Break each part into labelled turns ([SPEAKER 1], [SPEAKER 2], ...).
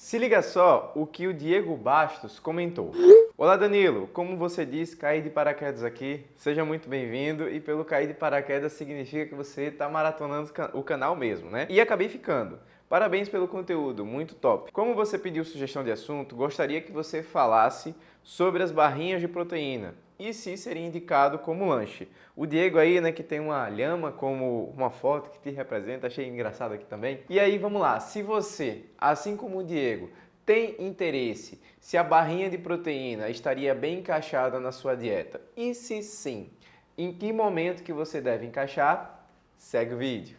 [SPEAKER 1] Se liga só o que o Diego Bastos comentou. Olá Danilo, como você disse, caí de paraquedas aqui, seja muito bem-vindo e pelo cair de paraquedas significa que você está maratonando o canal mesmo, né? E acabei ficando. Parabéns pelo conteúdo, muito top. Como você pediu sugestão de assunto, gostaria que você falasse sobre as barrinhas de proteína e se seria indicado como lanche. O Diego aí, né, que tem uma lhama como uma foto que te representa, achei engraçado aqui também. E aí, vamos lá, se você, assim como o Diego, tem interesse se a barrinha de proteína estaria bem encaixada na sua dieta e se sim, em que momento que você deve encaixar, segue o vídeo.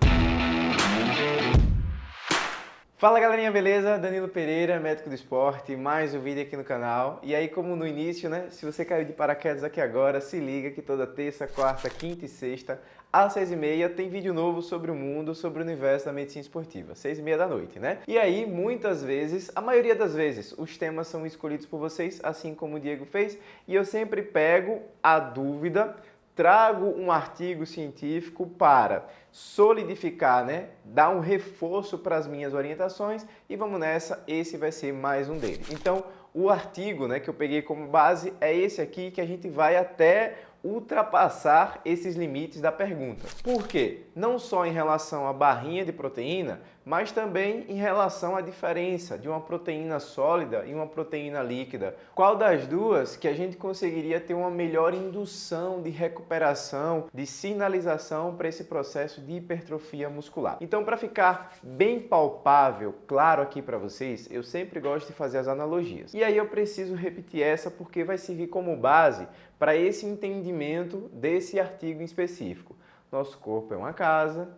[SPEAKER 1] Fala galerinha, beleza? Danilo Pereira, médico do esporte, mais um vídeo aqui no canal. E aí, como no início, né? Se você caiu de paraquedas aqui agora, se liga que toda terça, quarta, quinta e sexta, às 6h30, tem vídeo novo sobre o mundo, sobre o universo da medicina esportiva. 6h30 da noite, né? E aí, muitas vezes, a maioria das vezes, os temas são escolhidos por vocês, assim como o Diego fez, e eu sempre pego a dúvida, trago um artigo científico para solidificar, né? Dar um reforço para as minhas orientações e vamos nessa, esse vai ser mais um deles. Então, o artigo, né, que eu peguei como base é esse aqui, que a gente vai até ultrapassar esses limites da pergunta. Por quê? Não só em relação à barrinha de proteína, mas também em relação à diferença de uma proteína sólida e uma proteína líquida. Qual das duas que a gente conseguiria ter uma melhor indução de recuperação, de sinalização para esse processo de hipertrofia muscular? Então, para ficar bem palpável, claro aqui para vocês, eu sempre gosto de fazer as analogias. E aí eu preciso repetir essa porque vai servir como base para esse entendimento desse artigo em específico. Nosso corpo é uma casa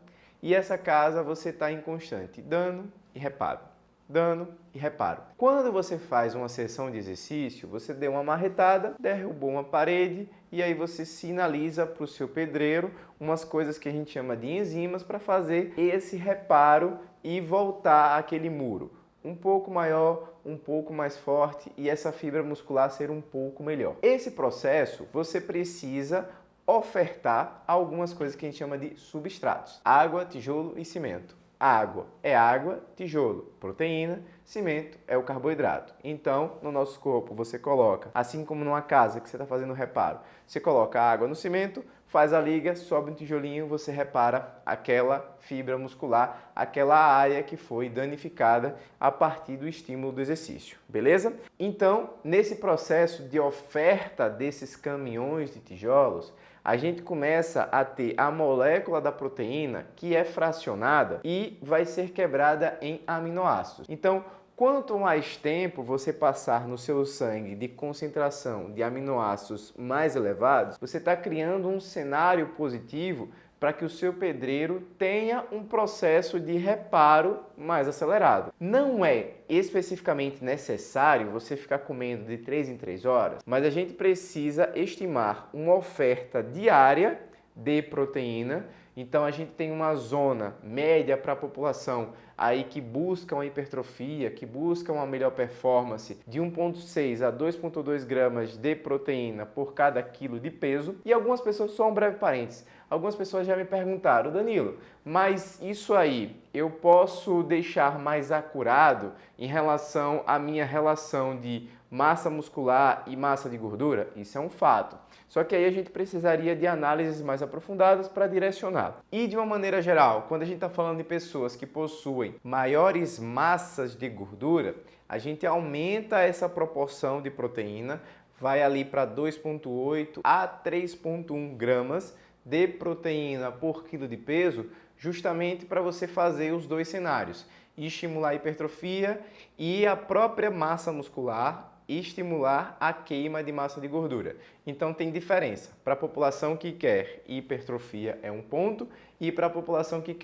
[SPEAKER 1] e essa casa você está em constante dano e reparo. Dano e reparo. Quando você faz uma sessão de exercício, você deu uma marretada, derrubou uma parede e aí você sinaliza para o seu pedreiro umas coisas que a gente chama de enzimas para fazer esse reparo e voltar àquele muro um pouco maior, um pouco mais forte e essa fibra muscular ser um pouco melhor. Esse processo você precisa ofertar algumas coisas que a gente chama de substratos: água, tijolo e cimento. Água é água, tijolo, proteína, cimento é o carboidrato. Então, no nosso corpo você coloca, assim como numa casa que você está fazendo reparo, você coloca água no cimento, faz a liga, sobe um tijolinho, você repara aquela fibra muscular, aquela área que foi danificada a partir do estímulo do exercício, beleza? Então, nesse processo de oferta desses caminhões de tijolos, a gente começa a ter a molécula da proteína que é fracionada e vai ser quebrada em aminoácidos. Então, quanto mais tempo você passar no seu sangue de concentração de aminoácidos mais elevados, você está criando um cenário positivo para que o seu pedreiro tenha um processo de reparo mais acelerado. Não é especificamente necessário você ficar comendo de 3 em 3 horas, mas a gente precisa estimar uma oferta diária de proteína. Então a gente tem uma zona média para a população aí que busca uma hipertrofia, que busca uma melhor performance de 1,6 a 2,2 gramas de proteína por cada quilo de peso. E algumas pessoas, só um breve parênteses, algumas pessoas já me perguntaram: Danilo, mas isso aí eu posso deixar mais acurado em relação à minha relação de massa muscular e massa de gordura? Isso é um fato. Só que aí a gente precisaria de análises mais aprofundadas para direcionar. E de uma maneira geral, quando a gente está falando de pessoas que possuem maiores massas de gordura, a gente aumenta essa proporção de proteína, vai ali para 2,8 a 3,1 gramas de proteína por quilo de peso, justamente para você fazer os dois cenários: estimular a hipertrofia e a própria massa muscular, e estimular a queima de massa de gordura. Então tem diferença. Para a população que quer hipertrofia é um ponto, e para a população que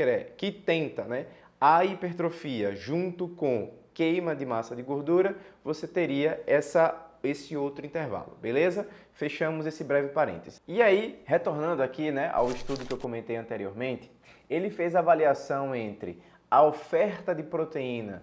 [SPEAKER 1] tenta, né, a hipertrofia junto com queima de massa de gordura, você teria esse outro intervalo, beleza? Fechamos esse breve parêntese. E aí, retornando aqui, né, ao estudo que eu comentei anteriormente, ele fez a avaliação entre a oferta de proteína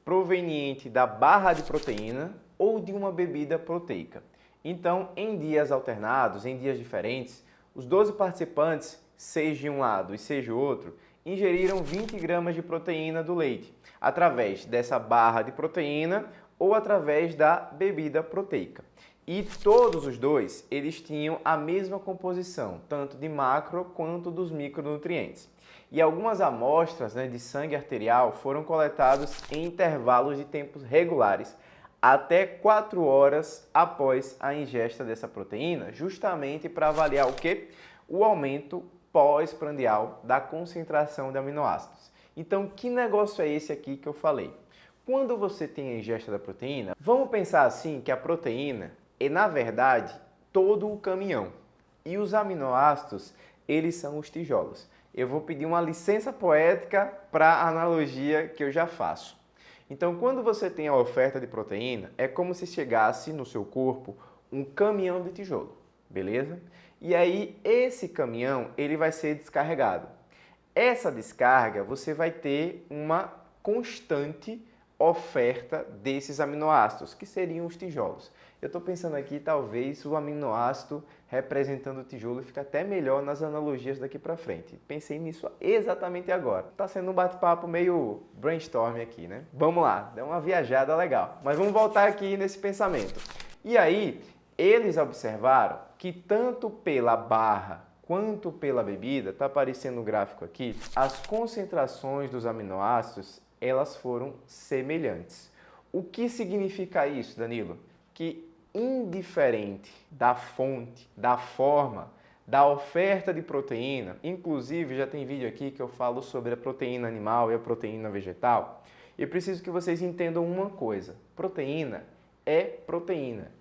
[SPEAKER 1] proveniente da barra de proteína ou de uma bebida proteica. Então, em dias alternados, em dias diferentes, os 12 participantes, seja de um lado e seja o outro, ingeriram 20 gramas de proteína do leite, através dessa barra de proteína ou através da bebida proteica. E todos os dois, eles tinham a mesma composição, tanto de macro quanto dos micronutrientes. E algumas amostras, de sangue arterial foram coletadas em intervalos de tempos regulares, até 4 horas após a ingesta dessa proteína, justamente para avaliar o quê? O aumento pós-prandial da concentração de aminoácidos. Então, que negócio é esse aqui que eu falei? Quando você tem a ingesta da proteína, vamos pensar assim que a proteína é, na verdade, todo o caminhão. E os aminoácidos, eles são os tijolos. Eu vou pedir uma licença poética para a analogia que eu já faço. Então, quando você tem a oferta de proteína, é como se chegasse no seu corpo um caminhão de tijolo, beleza? E aí, esse caminhão, ele vai ser descarregado. Essa descarga, você vai ter uma constante oferta desses aminoácidos, que seriam os tijolos. Eu estou pensando aqui, talvez, o aminoácido representando o tijolo fica até melhor nas analogias daqui para frente. Pensei nisso exatamente agora. Está sendo um bate-papo meio brainstorm aqui, né? Vamos lá, deu uma viajada legal. Mas vamos voltar aqui nesse pensamento. E aí, eles observaram que tanto pela barra quanto pela bebida, está aparecendo no gráfico aqui, as concentrações dos aminoácidos, elas foram semelhantes. O que significa isso, Danilo? Que indiferente da fonte, da forma, da oferta de proteína, inclusive já tem vídeo aqui que eu falo sobre a proteína animal e a proteína vegetal, eu preciso que vocês entendam uma coisa: proteína é proteína,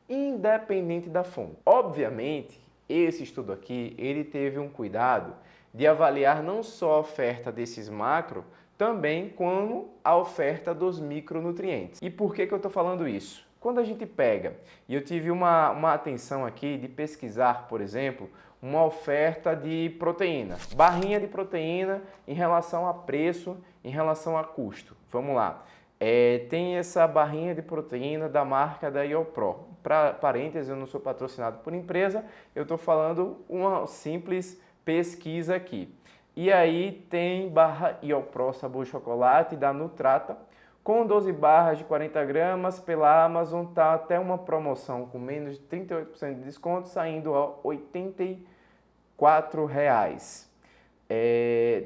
[SPEAKER 1] independente da fonte. Obviamente, esse estudo aqui, ele teve um cuidado de avaliar não só a oferta desses macro, também como a oferta dos micronutrientes. E por que eu estou falando isso? Quando a gente pega, e eu tive uma atenção aqui de pesquisar, por exemplo, uma oferta de proteína, barrinha de proteína em relação a preço, em relação a custo. Vamos lá. Tem essa barrinha de proteína da marca da IoPro. Para parênteses, eu não sou patrocinado por empresa, eu estou falando uma simples pesquisa aqui. E aí tem barra IoPro sabor chocolate da Nutrata, com 12 barras de 40 gramas pela Amazon, tá até uma promoção com menos de 38% de desconto, saindo a R$ 84.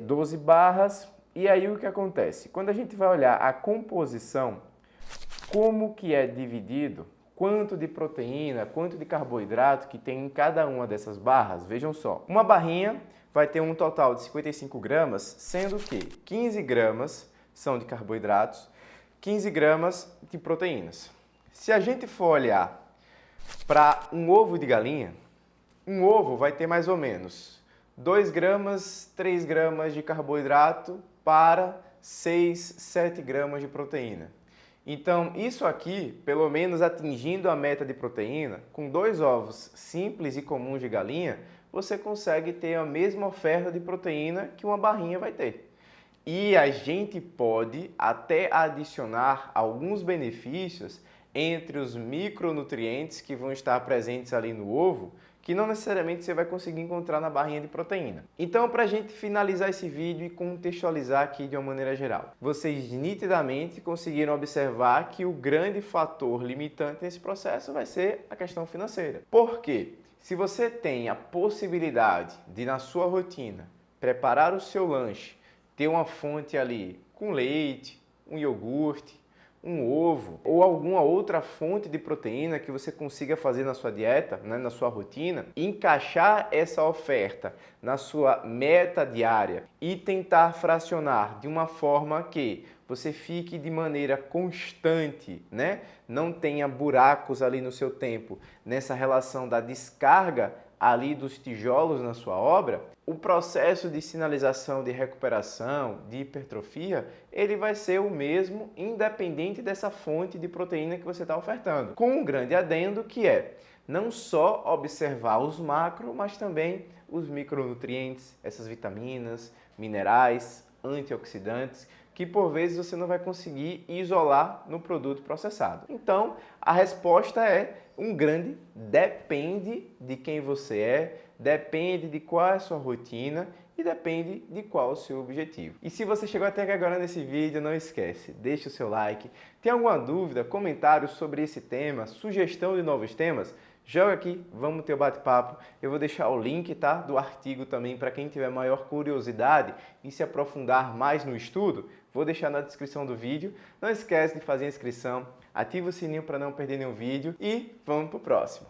[SPEAKER 1] 12 barras. E aí o que acontece? Quando a gente vai olhar a composição, como que é dividido, quanto de proteína, quanto de carboidrato que tem em cada uma dessas barras, vejam só. Uma barrinha vai ter um total de 55 gramas, sendo que 15 gramas são de carboidratos, 15 gramas de proteínas. Se a gente for olhar para um ovo de galinha, um ovo vai ter mais ou menos 2 gramas, 3 gramas de carboidrato para 6, 7 gramas de proteína. Então, isso aqui, pelo menos atingindo a meta de proteína, com 2 ovos simples e comuns de galinha, você consegue ter a mesma oferta de proteína que uma barrinha vai ter. E a gente pode até adicionar alguns benefícios entre os micronutrientes que vão estar presentes ali no ovo, que não necessariamente você vai conseguir encontrar na barrinha de proteína. Então, para a gente finalizar esse vídeo e contextualizar aqui de uma maneira geral, vocês nitidamente conseguiram observar que o grande fator limitante nesse processo vai ser a questão financeira. Por quê? Se você tem a possibilidade de, na sua rotina, preparar o seu lanche, ter uma fonte ali com leite, um iogurte, um ovo ou alguma outra fonte de proteína que você consiga fazer na sua dieta, na sua rotina, encaixar essa oferta na sua meta diária e tentar fracionar de uma forma que você fique de maneira constante, não tenha buracos ali no seu tempo, nessa relação da descarga ali dos tijolos na sua obra, o processo de sinalização de recuperação, de hipertrofia, ele vai ser o mesmo independente dessa fonte de proteína que você está ofertando. Com um grande adendo que é não só observar os macro, mas também os micronutrientes, essas vitaminas, minerais, antioxidantes, que por vezes você não vai conseguir isolar no produto processado. Então, a resposta é um grande depende de quem você é, depende de qual é a sua rotina e depende de qual o seu objetivo. E se você chegou até aqui agora nesse vídeo, não esquece, deixa o seu like. Tem alguma dúvida, comentário sobre esse tema, sugestão de novos temas? Joga aqui, vamos ter o bate-papo. Eu vou deixar o link, tá, do artigo também para quem tiver maior curiosidade e se aprofundar mais no estudo. Vou deixar na descrição do vídeo. Não esquece de fazer a inscrição, ativa o sininho para não perder nenhum vídeo e vamos pro próximo.